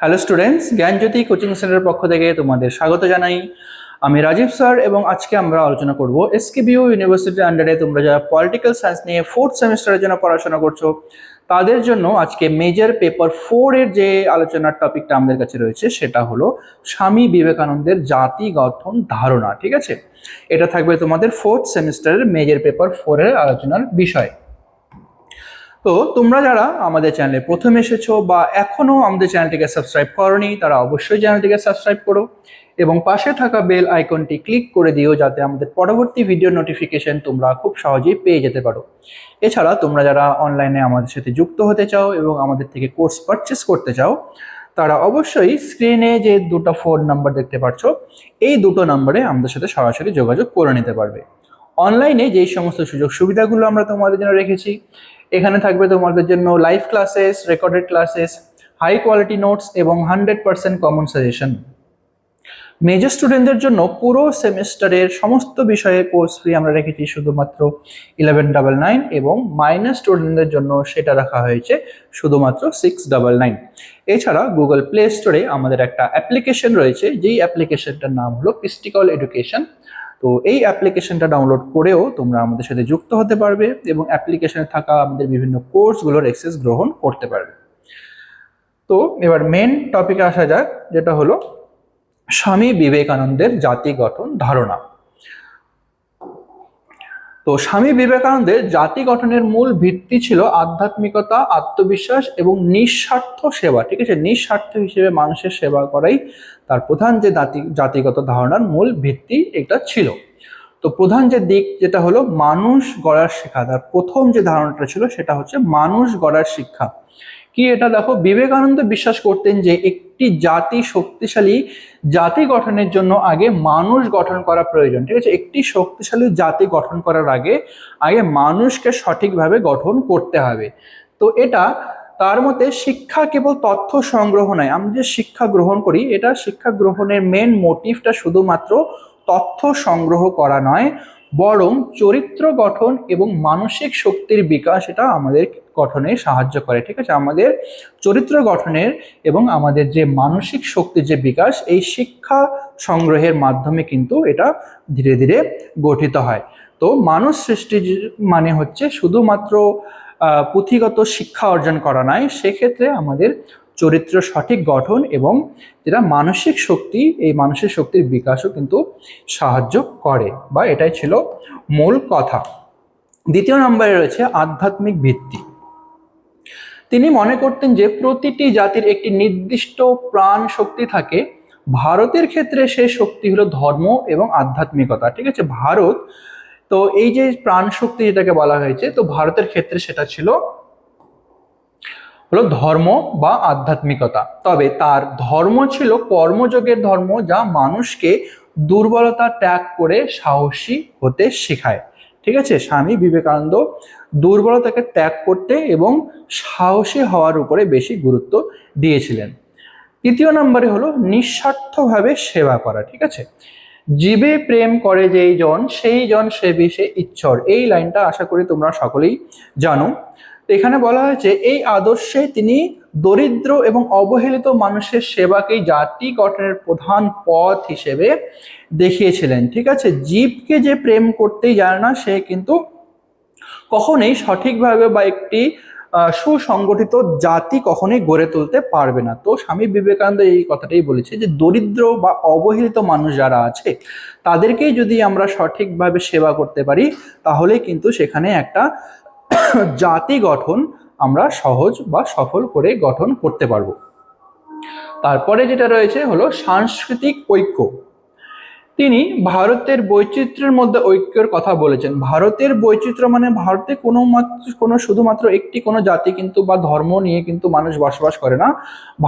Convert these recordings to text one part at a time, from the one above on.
Hello students, জ্ঞানজ্যোতি coaching সেন্টারের পক্ষ থেকে তোমাদের স্বাগত জানাই। আমি রাজীব স্যার এবং আজকে আমরা আলোচনা করব এসকেবিইউ ইউনিভার্সিটির আন্ডারে তোমরা যারা পলিটিক্যাল সায়েন্স নিয়ে 4th সেমিস্টারের জন্য পড়াশোনা করছো তাদের জন্য আজকে মেজর পেপার 4 এর যে আলোচনার টপিকটা আমাদের কাছে রয়েছে সেটা হলো স্বামী বিবেকানন্দের জাতি গঠন ধারণা। ঠিক আছে, এটা থাকবে তোমাদের 4th সেমিস্টারের মেজর পেপার 4 এর আলোচনার বিষয়। তো তোমরা যারা আমাদের চ্যানেলে প্রথম এসেছো বা এখনো আমাদের চ্যানেলটিকে সাবস্ক্রাইব করোনি তারা অবশ্যই চ্যানেলটিকে সাবস্ক্রাইব করো এবং পাশে থাকা বেল আইকনটি ক্লিক করে দিও যাতে আমাদের পরবর্তী ভিডিও নোটিফিকেশন তোমরা খুব সহজেই পেয়ে যেতে পারো। এছাড়া তোমরা যারা অনলাইনে আমাদের সাথে যুক্ত হতে চাও এবং আমাদের থেকে কোর্স পারচেস করতে চাও তারা অবশ্যই স্ক্রিনে যে দুটো ফোন নাম্বার দেখতে পাচ্ছ এই দুটো নাম্বারে আমাদের সাথে সরাসরি যোগাযোগ করে নিতে পারবে। অনলাইনে যেই সমস্ত সুযোগ সুবিধাগুলো আমরা তোমাদের জন্য রেখেছি, এখানে থাকবে তোমাদের জন্য live classes, recorded classes, high quality notes এবং 100% কমন সাজেশন। মেজর স্টুডেন্টদের জন্য পুরো সেমিস্টারের সমস্ত বিষয়ে কোর্স ফি আমরা রেখেছি শুধুমাত্র 1199 এবং মাইনর স্টুডেন্টদের জন্য সেটা রাখা হয়েছে শুধুমাত্র 699। এছাড়া গুগল প্লে স্টোরে আমাদের একটা অ্যাপ্লিকেশন রয়েছে, যেই অ্যাপ্লিকেশনটার নাম হলো পিস্টিকল এডুকেশন। তো এই অ্যাপ্লিকেশনটা ডাউনলোড করেও তোমরা আমাদের সাথে যুক্ত হতে পারবে এবং অ্যাপ্লিকেশনে থাকা আমাদের বিভিন্ন কোর্সগুলোর অ্যাক্সেস গ্রহণ করতে পারবে। তো এবার মেন টপিকে আসা যাক, যেটা হলো স্বামী বিবেকানন্দের জাতি গঠন ধারণা। তো স্বামী বিবেকানন্দের জাতি গঠনের মূল ভিত্তি ছিল আধ্যাত্মিকতা, আত্মবিশ্বাস এবং নিঃস্বার্থ সেবা। ঠিক আছে, নিঃস্বার্থ হিসেবে মানুষের সেবা করাই তার প্রধান যে জাতিগত ধারণার মূল ভিত্তি এটা ছিল। তো প্রধান যে দিক যেটা হলো মানুষ গড়ার শিক্ষা, তার প্রথম যে ধারণাটা ছিল সেটা হচ্ছে মানুষ গড়ার শিক্ষা। কি এটা দেখো, বিবেকানন্দ বিশ্বাস করতেন যে একটি জাতি শক্তিশালী জাতি গঠনের জন্য আগে মানুষ গঠন করা প্রয়োজন। ঠিক আছে, একটি শক্তিশালী জাতি গঠন করার আগে আগে মানুষকে সঠিকভাবে গঠন করতে হবে। তো এটা তার মতে শিক্ষা কেবল তথ্য সংগ্রহ নয়, আমরা যে শিক্ষা গ্রহণ করি এটা শিক্ষা গ্রহণের মেন মোটিভটা শুধুমাত্র তথ্য সংগ্রহ করা নয়, বরং চরিত্র গঠন এবং মানসিক শক্তির বিকাশ এটা আমাদের গঠনে সাহায্য করে। ঠিক আছে, আমাদের চরিত্র গঠনের এবং আমাদের যে মানসিক শক্তির যে বিকাশ এই শিক্ষা সংগ্রহের মাধ্যমে কিন্তু এটা ধীরে ধীরে গঠিত হয়। তো মানুষ সৃষ্টি মানে হচ্ছে শুধুমাত্র পুঁথিগত শিক্ষা অর্জন করা নয়, সেক্ষেত্রে আমাদের চরিত্র সঠিক গঠন এবং যেটা মানসিক শক্তি, এই মানসিক শক্তির বিকাশও কিন্তু সাহায্য করে, বা এটাই ছিল মূল কথা। দ্বিতীয় নম্বরে রয়েছে আধ্যাত্মিক ভিত্তি। তিনি মনে করতেন যে প্রতিটি জাতির একটি নির্দিষ্ট প্রাণ শক্তি থাকে। ভারতের ক্ষেত্রে সেই শক্তি হলো ধর্ম এবং আধ্যাত্মিকতা। ঠিক আছে, ভারত, তো এই যে প্রাণ শক্তি যেটাকে বলা হয়েছে, তো ভারতের ক্ষেত্রে সেটা ছিল হলো ধর্ম বা আধ্যাত্মিকতা। তবে তার ধর্ম ছিল কর্মযোগের ধর্ম, যা মানুষকে দুর্বলতা ত্যাগ করে সাহসী হতে শেখায়। ঠিক আছে, স্বামী বিবেকানন্দ দুর্বলতাকে ত্যাগ করতে এবং সাহসী হওয়ার উপরে বেশি গুরুত্ব দিয়েছিলেন। তৃতীয় নম্বরে হলো নিঃস্বার্থভাবে সেবা করা। ঠিক আছে, জীবে প্রেম করে যেই জন সেই জন সেবী সে ঈশ্বর, এই লাইনটা আশা করি তোমরা সকলেই জানো। এখানে বলা হয়েছে এই আদর্শে তিনি দরিদ্র এবং অবহেলিত মানুষের সেবাকেই জাতি গঠনের প্রধান পথ হিসেবে দেখিয়েছিলেন। ঠিক আছে, জীবকে যে প্রেম করতেই জানে না সে কিন্তু কখনোই সঠিকভাবে বা একটি সুসংগঠিত জাতি কখনোই গড়ে তুলতে পারবে না। তো স্বামী বিবেকানন্দ এই কথাটাই বলেছে যে দরিদ্র বা অবহেলিত মানুষ যারা আছে তাদেরকেই যদি আমরা সঠিকভাবে সেবা করতে পারি তাহলে কিন্তু সেখানে একটা জাতি গঠন আমরা সহজ বা সফল করে গঠন করতে পারবো। তারপরে যেটা রয়েছে হলো সাংস্কৃতিক ঐক্য। তিনি ভারতের বৈচিত্র্যের মধ্যে ঐক্যের কথা বলেছেন। ভারতের বৈচিত্র্য মানে ভারতে কোনো শুধুমাত্র একটি কোনো জাতি কিন্তু বা ধর্ম নিয়ে কিন্তু মানুষ বসবাস করে না।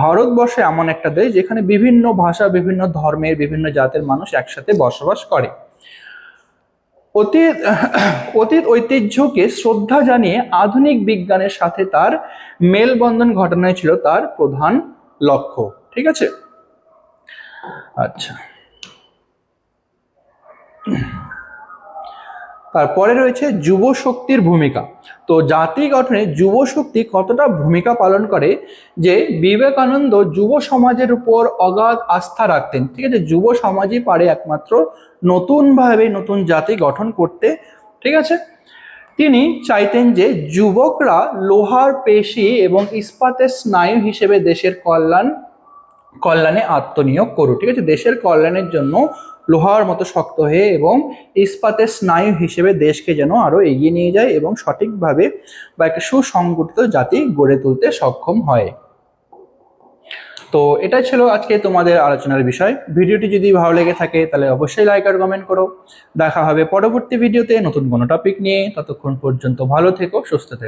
ভারতবর্ষে এমন একটা দেশ যেখানে বিভিন্ন ভাষা, বিভিন্ন ধর্মের, বিভিন্ন জাতের মানুষ একসাথে বসবাস করে। অতীত ঐতিহ্যকে শ্রদ্ধা জানিয়ে আধুনিক বিজ্ঞানের সাথে তার মেলবন্ধন ঘটানোই ছিল তার প্রধান লক্ষ্য। ঠিক আছে, আচ্ছা, তারপরে রয়েছে যুব শক্তির ভূমিকা। তো জাতি গঠনে যুব শক্তি কতটা ভূমিকা পালন করে, যে বিবেকানন্দ যুব সমাজের উপর অগাধ আস্থা রাখতেন। ঠিক আছে, যুব সমাজই পারে একমাত্র নতুন জাতি গঠন করতে। ঠিক আছে, তিনি চাইতেন যে যুবকরা লোহার পেশি এবং ইস্পাতের স্নায়ু হিসেবে দেশের কল্যাণে আত্মনিয়োগ করুক। ঠিক আছে, দেশের কল্যাণের জন্য লোহার মতো শক্ত হয়ে এবং ইস্পাতের স্নায়ু হিসেবে দেশকে যেন আরো এগিয়ে নিয়ে যায় এবং সঠিকভাবে বা একটা সুসংগঠিত জাতি গড়ে তুলতে সক্ষম হয়। তো এটাই ছিল আজকে তোমাদের আলোচনার বিষয়। ভিডিওটি যদি ভালো লেগে থাকে তাহলে অবশ্যই লাইক আর কমেন্ট করো। দেখা হবে পরবর্তী ভিডিওতে নতুন কোনো টপিক নিয়ে। ততক্ষণ পর্যন্ত ভালো থেকো, সুস্থ থেকো।